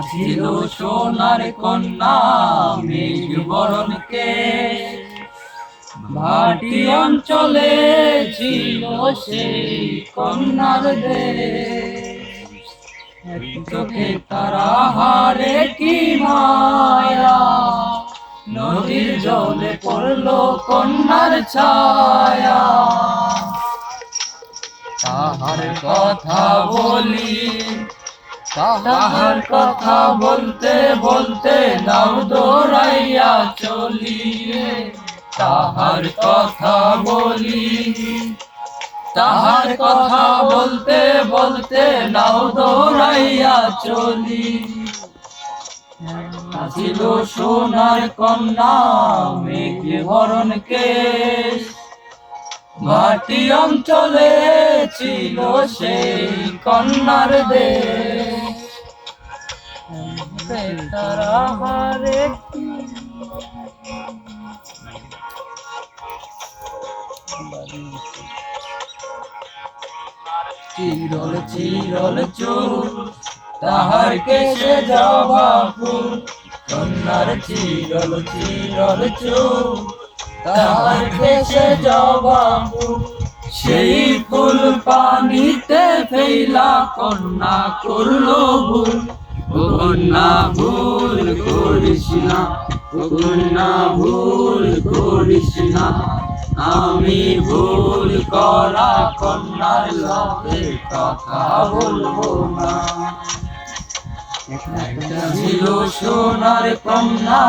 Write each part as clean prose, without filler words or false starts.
ছিল সোনার কন্যা মেঘ বরণ কেশ, ভাটি অঞ্চলে ছিল সেই কন্যার দেশ। চোখে তারা হারে কি মায়া, নদীর জলে পড়লো কন্যার ছায়া। তাহার কথা বলি, তাহার কথা বলতে বলতে নাও দৌড়াইয়া চলি। তাহার কথা বলি, তাহার কথা বলতে বলতে নাও দৌড়াইয়া চলি। ছিল সোনার কন্যা মেঘ বরণ কেশ, ভাটি অঞ্চলে ছিল সেই কন্যার দেশ। তারা হারে চিরল চিরল চুল, তাহার কেশে জবা ফুল। কন্যার চিরল চিরল চুল, তাহার কেশে জবা ফুল। সেই ফুল পানিতে ফেলা কন্যা করলো ভুল। ও কন্যা ভুল করিস না, ও কন্যা ভুল করিস না। আমি ভুল করা কন্যার লগে কথা বলবো না। একটা ছিল সোনার কন্যা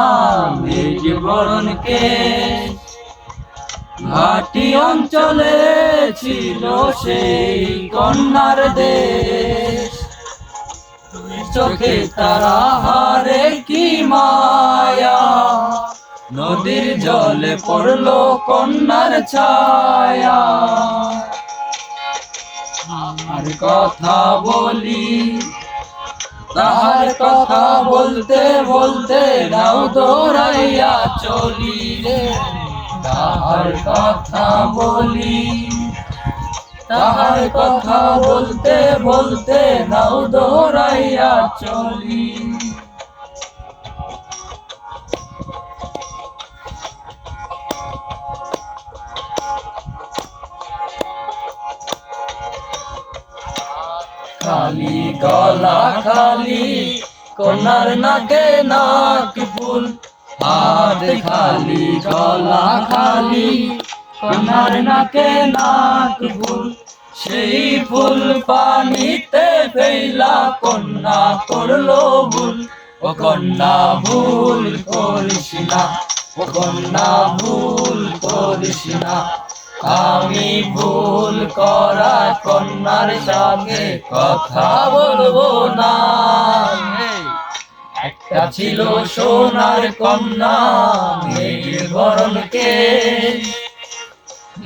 মেঘ বরণ কেশ, ভাটি অঞ্চলে ছিল সেই কন্যার দেশ। চোখে তারা হারে কি মায়া, নদীর জলে পড়লো কন্যার ছায়া। আর কথা বলি, তাহার কথা বলতে বলতে নাও দৌড়াইয়া চলি রে। তাহার কথা বলি, তাহার কথা বলতে বলতে নাও দৌড়াইয়া চলি। খালি গলা খালি কন্যার নাকে নাক ফুল, হাত খালি গলা খালি কন্যার নাকে নাক ফুল। সেই ফুল পানিতে ফেলা কন্যা করলো ভুল। ও কন্যা ভুল করিস না, ও কন্যা ভুল করিস না। আমি ভুল করা কন্যার সাথে কথা বলবো না। একটা ছিল সোনার কন্যা মেঘ বরণ কেশ,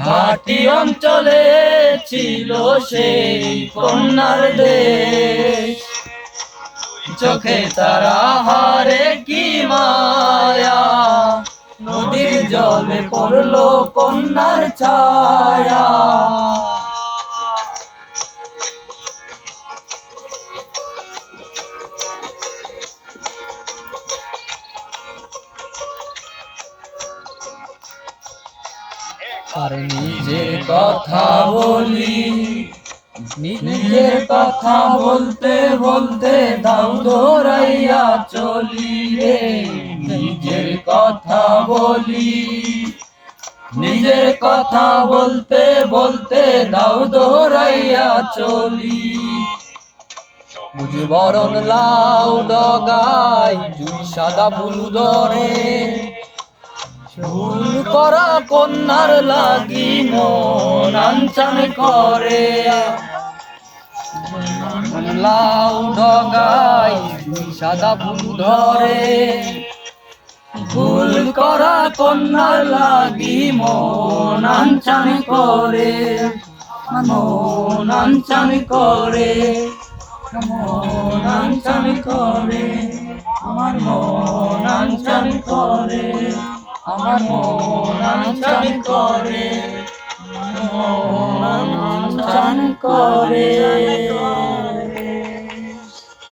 ভাটি অঞ্চলে ছিল সেই কন্যার দেশ। চোখে তারা হারে কি মায়া, নদীর জলে পড়লো কন্যার ছায়া। আর নিজের কথা বলি, নিজের কথা বলতে বলতে দাও দৌড়াইয়া চলি রে। নিজের কথা বলি, নিজের কথা বলতে বলতে দাও দৌড়াইয়া চলি। বুঝি বরণ লাউ ডগাই জুই সাদা ফুল ধরে, ভুল করা কন্যার লাগি মন আনচান করে। লাউ ডগাই জুই সাদা ফুল ধরে, ভুল করা কন্যার লাগি মন আনচান করে। মন আনচান করে, মন আনচান করে, আমার মন আনচান করে, আমার মন আনচান করে, মন আনচান করে।